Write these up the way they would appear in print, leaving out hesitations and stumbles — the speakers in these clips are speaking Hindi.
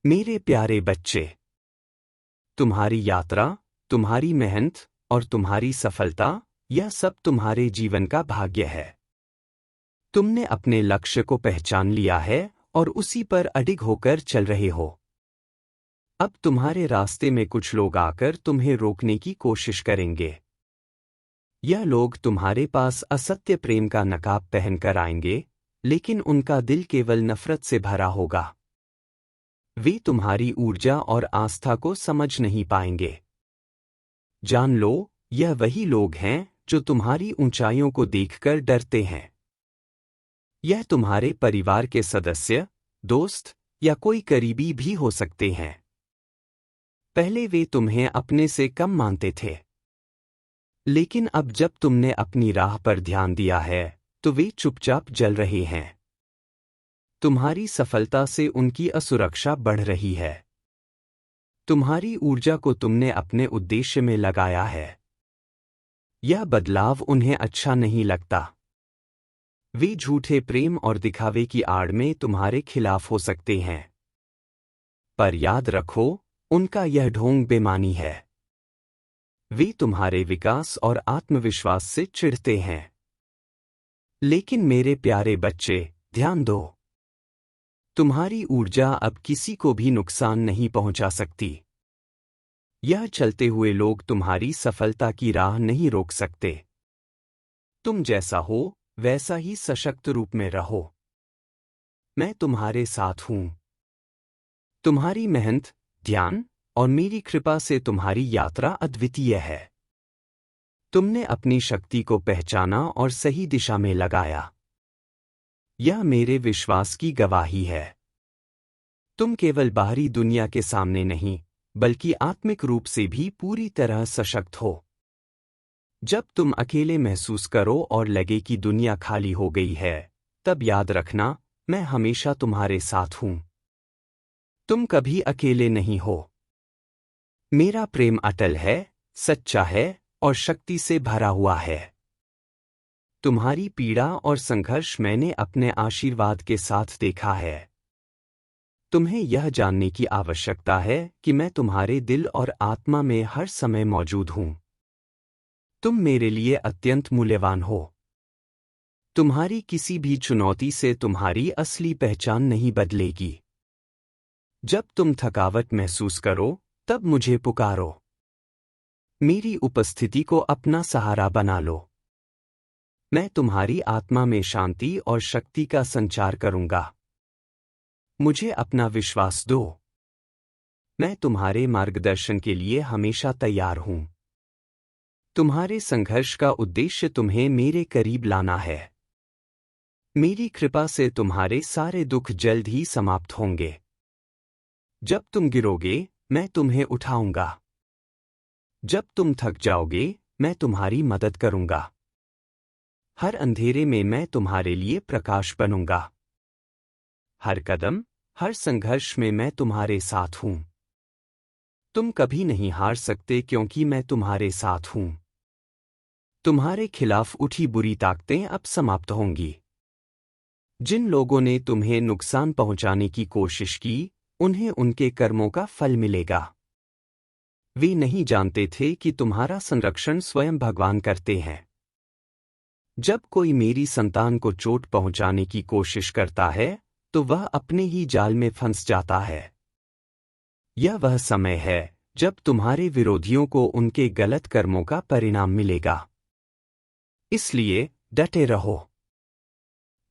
मेरे प्यारे बच्चे, तुम्हारी यात्रा, तुम्हारी मेहनत और तुम्हारी सफलता, यह सब तुम्हारे जीवन का भाग्य है। तुमने अपने लक्ष्य को पहचान लिया है और उसी पर अडिग होकर चल रहे हो। अब तुम्हारे रास्ते में कुछ लोग आकर तुम्हें रोकने की कोशिश करेंगे। यह लोग तुम्हारे पास असत्य प्रेम का नकाब पहनकर आएंगे, लेकिन उनका दिल केवल नफरत से भरा होगा। वे तुम्हारी ऊर्जा और आस्था को समझ नहीं पाएंगे। जान लो, यह वही लोग हैं जो तुम्हारी ऊंचाइयों को देखकर डरते हैं। यह तुम्हारे परिवार के सदस्य, दोस्त या कोई करीबी भी हो सकते हैं। पहले वे तुम्हें अपने से कम मानते थे, लेकिन अब जब तुमने अपनी राह पर ध्यान दिया है, तो वे चुपचाप जल रहे हैं। तुम्हारी सफलता से उनकी असुरक्षा बढ़ रही है। तुम्हारी ऊर्जा को तुमने अपने उद्देश्य में लगाया है। यह बदलाव उन्हें अच्छा नहीं लगता। वे झूठे प्रेम और दिखावे की आड़ में तुम्हारे खिलाफ हो सकते हैं। पर याद रखो, उनका यह ढोंग बेमानी है। वे तुम्हारे विकास और आत्मविश्वास से चिढ़ते हैं। लेकिन मेरे प्यारे बच्चे, ध्यान दो। तुम्हारी ऊर्जा अब किसी को भी नुकसान नहीं पहुंचा सकती। यह चलते हुए लोग तुम्हारी सफलता की राह नहीं रोक सकते। तुम जैसा हो, वैसा ही सशक्त रूप में रहो। मैं तुम्हारे साथ हूं। तुम्हारी मेहनत, ध्यान और मेरी कृपा से तुम्हारी यात्रा अद्वितीय है। तुमने अपनी शक्ति को पहचाना और सही दिशा में लगाया। यह मेरे विश्वास की गवाही है। तुम केवल बाहरी दुनिया के सामने नहीं, बल्कि आत्मिक रूप से भी पूरी तरह सशक्त हो। जब तुम अकेले महसूस करो और लगे कि दुनिया खाली हो गई है, तब याद रखना, मैं हमेशा तुम्हारे साथ हूं। तुम कभी अकेले नहीं हो। मेरा प्रेम अटल है, सच्चा है और शक्ति से भरा हुआ है। तुम्हारी पीड़ा और संघर्ष मैंने अपने आशीर्वाद के साथ देखा है। तुम्हें यह जानने की आवश्यकता है कि मैं तुम्हारे दिल और आत्मा में हर समय मौजूद हूं। तुम मेरे लिए अत्यंत मूल्यवान हो। तुम्हारी किसी भी चुनौती से तुम्हारी असली पहचान नहीं बदलेगी। जब तुम थकावट महसूस करो, तब मुझे पुकारो। मेरी उपस्थिति को अपना सहारा बना लो। मैं तुम्हारी आत्मा में शांति और शक्ति का संचार करूंगा। मुझे अपना विश्वास दो। मैं तुम्हारे मार्गदर्शन के लिए हमेशा तैयार हूं। तुम्हारे संघर्ष का उद्देश्य तुम्हें मेरे करीब लाना है। मेरी कृपा से तुम्हारे सारे दुख जल्द ही समाप्त होंगे। जब तुम गिरोगे, मैं तुम्हें उठाऊंगा। जब तुम थक जाओगे, मैं तुम्हारी मदद करूंगा। हर अंधेरे में मैं तुम्हारे लिए प्रकाश बनूंगा। हर कदम, हर संघर्ष में मैं तुम्हारे साथ हूं। तुम कभी नहीं हार सकते क्योंकि मैं तुम्हारे साथ हूं। तुम्हारे खिलाफ उठी बुरी ताकतें अब समाप्त होंगी। जिन लोगों ने तुम्हें नुकसान पहुंचाने की कोशिश की, उन्हें उनके कर्मों का फल मिलेगा। वे नहीं जानते थे कि तुम्हारा संरक्षण स्वयं भगवान करते हैं। जब कोई मेरी संतान को चोट पहुंचाने की कोशिश करता है, तो वह अपने ही जाल में फंस जाता है। यह वह समय है जब तुम्हारे विरोधियों को उनके गलत कर्मों का परिणाम मिलेगा। इसलिए डटे रहो।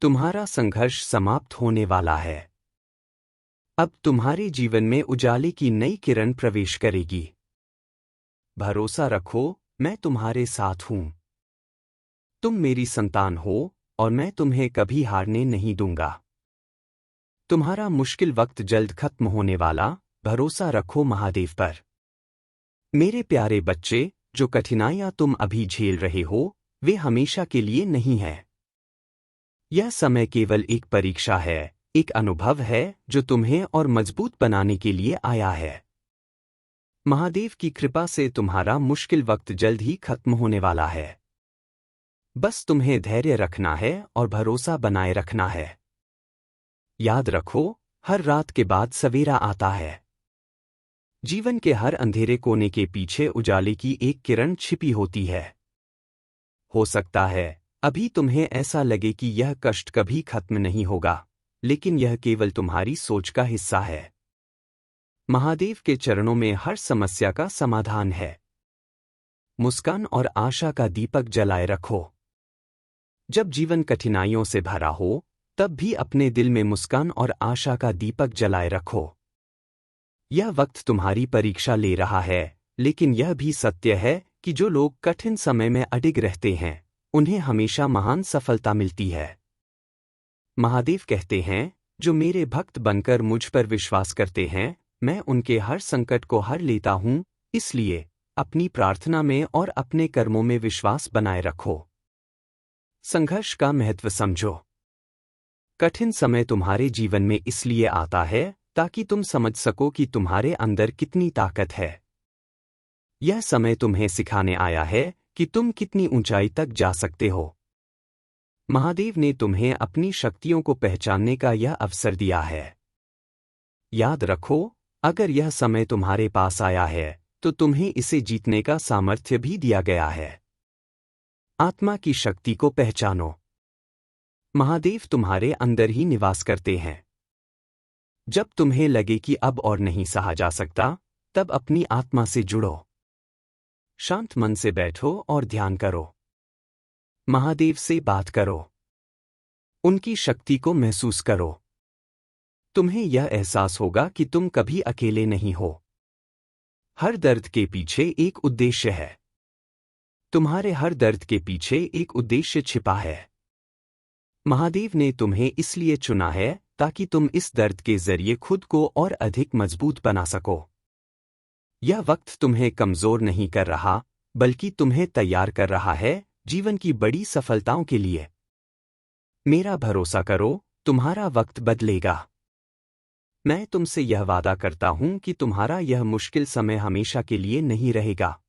तुम्हारा संघर्ष समाप्त होने वाला है। अब तुम्हारे जीवन में उजाले की नई किरण प्रवेश करेगी। भरोसा रखो, मैं तुम्हारे साथ हूं। तुम मेरी संतान हो और मैं तुम्हें कभी हारने नहीं दूंगा। तुम्हारा मुश्किल वक्त जल्द खत्म होने वाला, भरोसा रखो महादेव पर। मेरे प्यारे बच्चे, जो कठिनाइयां तुम अभी झेल रहे हो, वे हमेशा के लिए नहीं है। यह समय केवल एक परीक्षा है, एक अनुभव है जो तुम्हें और मजबूत बनाने के लिए आया है। महादेव की कृपा से तुम्हारा मुश्किल वक्त जल्द ही खत्म होने वाला है। बस तुम्हें धैर्य रखना है और भरोसा बनाए रखना है। याद रखो, हर रात के बाद सवेरा आता है। जीवन के हर अंधेरे कोने के पीछे उजाले की एक किरण छिपी होती है। हो सकता है अभी तुम्हें ऐसा लगे कि यह कष्ट कभी खत्म नहीं होगा, लेकिन यह केवल तुम्हारी सोच का हिस्सा है। महादेव के चरणों में हर समस्या का समाधान है। मुस्कान और आशा का दीपक जलाए रखो। जब जीवन कठिनाइयों से भरा हो, तब भी अपने दिल में मुस्कान और आशा का दीपक जलाए रखो। यह वक्त तुम्हारी परीक्षा ले रहा है, लेकिन यह भी सत्य है कि जो लोग कठिन समय में अडिग रहते हैं, उन्हें हमेशा महान सफलता मिलती है। महादेव कहते हैं, जो मेरे भक्त बनकर मुझ पर विश्वास करते हैं, मैं उनके हर संकट को हर लेता हूं, इसलिए अपनी प्रार्थना में और अपने कर्मों में विश्वास बनाए रखो। संघर्ष का महत्व समझो। कठिन समय तुम्हारे जीवन में इसलिए आता है ताकि तुम समझ सको कि तुम्हारे अंदर कितनी ताकत है। यह समय तुम्हें सिखाने आया है कि तुम कितनी ऊंचाई तक जा सकते हो। महादेव ने तुम्हें अपनी शक्तियों को पहचानने का यह अवसर दिया है। याद रखो, अगर यह समय तुम्हारे पास आया है, तो तुम्हें इसे जीतने का सामर्थ्य भी दिया गया है। आत्मा की शक्ति को पहचानो। महादेव तुम्हारे अंदर ही निवास करते हैं। जब तुम्हें लगे कि अब और नहीं सहा जा सकता, तब अपनी आत्मा से जुड़ो। शांत मन से बैठो और ध्यान करो। महादेव से बात करो। उनकी शक्ति को महसूस करो। तुम्हें यह एहसास होगा कि तुम कभी अकेले नहीं हो। हर दर्द के पीछे एक उद्देश्य है। तुम्हारे हर दर्द के पीछे एक उद्देश्य छिपा है। महादेव ने तुम्हें इसलिए चुना है ताकि तुम इस दर्द के जरिए खुद को और अधिक मजबूत बना सको। यह वक्त तुम्हें कमजोर नहीं कर रहा, बल्कि तुम्हें तैयार कर रहा है जीवन की बड़ी सफलताओं के लिए। मेरा भरोसा करो, तुम्हारा वक्त बदलेगा। मैं तुमसे यह वादा करता हूं कि तुम्हारा यह मुश्किल समय हमेशा के लिए नहीं रहेगा।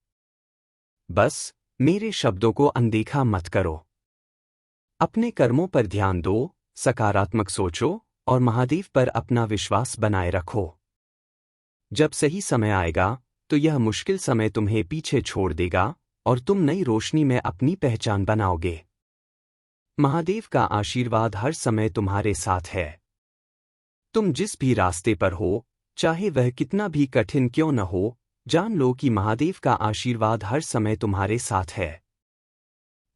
बस मेरे शब्दों को अनदेखा मत करो। अपने कर्मों पर ध्यान दो, सकारात्मक सोचो और महादेव पर अपना विश्वास बनाए रखो। जब सही समय आएगा, तो यह मुश्किल समय तुम्हें पीछे छोड़ देगा और तुम नई रोशनी में अपनी पहचान बनाओगे। महादेव का आशीर्वाद हर समय तुम्हारे साथ है। तुम जिस भी रास्ते पर हो, चाहे वह कितना भी कठिन क्यों न हो, जान लो कि महादेव का आशीर्वाद हर समय तुम्हारे साथ है।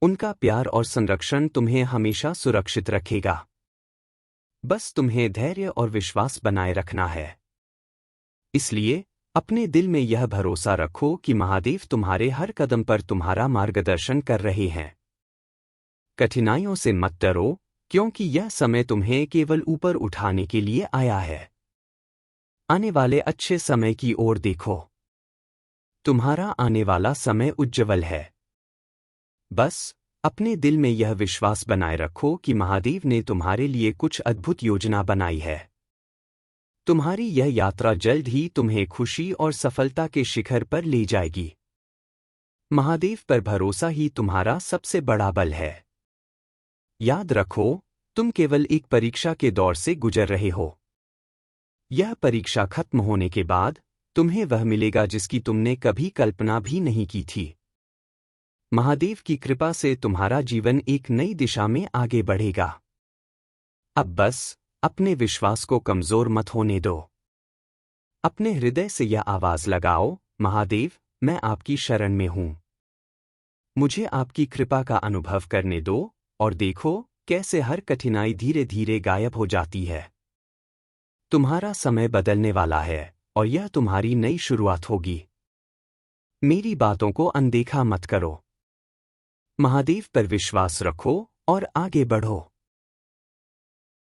उनका प्यार और संरक्षण तुम्हें हमेशा सुरक्षित रखेगा। बस तुम्हें धैर्य और विश्वास बनाए रखना है। इसलिए अपने दिल में यह भरोसा रखो कि महादेव तुम्हारे हर कदम पर तुम्हारा मार्गदर्शन कर रहे हैं। कठिनाइयों से मत डरो, क्योंकि यह समय तुम्हें केवल ऊपर उठाने के लिए आया है। आने वाले अच्छे समय की ओर देखो। तुम्हारा आने वाला समय उज्ज्वल है। बस अपने दिल में यह विश्वास बनाए रखो कि महादेव ने तुम्हारे लिए कुछ अद्भुत योजना बनाई है। तुम्हारी यह यात्रा जल्द ही तुम्हें खुशी और सफलता के शिखर पर ले जाएगी। महादेव पर भरोसा ही तुम्हारा सबसे बड़ा बल है। याद रखो, तुम केवल एक परीक्षा के दौर से गुजर रहे हो। यह परीक्षा खत्म होने के बाद तुम्हें वह मिलेगा जिसकी तुमने कभी कल्पना भी नहीं की थी। महादेव की कृपा से तुम्हारा जीवन एक नई दिशा में आगे बढ़ेगा। अब बस अपने विश्वास को कमजोर मत होने दो। अपने हृदय से यह आवाज लगाओ, महादेव, मैं आपकी शरण में हूं। मुझे आपकी कृपा का अनुभव करने दो और देखो कैसे हर कठिनाई धीरे धीरे गायब हो जाती है। तुम्हारा समय बदलने वाला है और यह तुम्हारी नई शुरुआत होगी। मेरी बातों को अनदेखा मत करो। महादेव पर विश्वास रखो और आगे बढ़ो।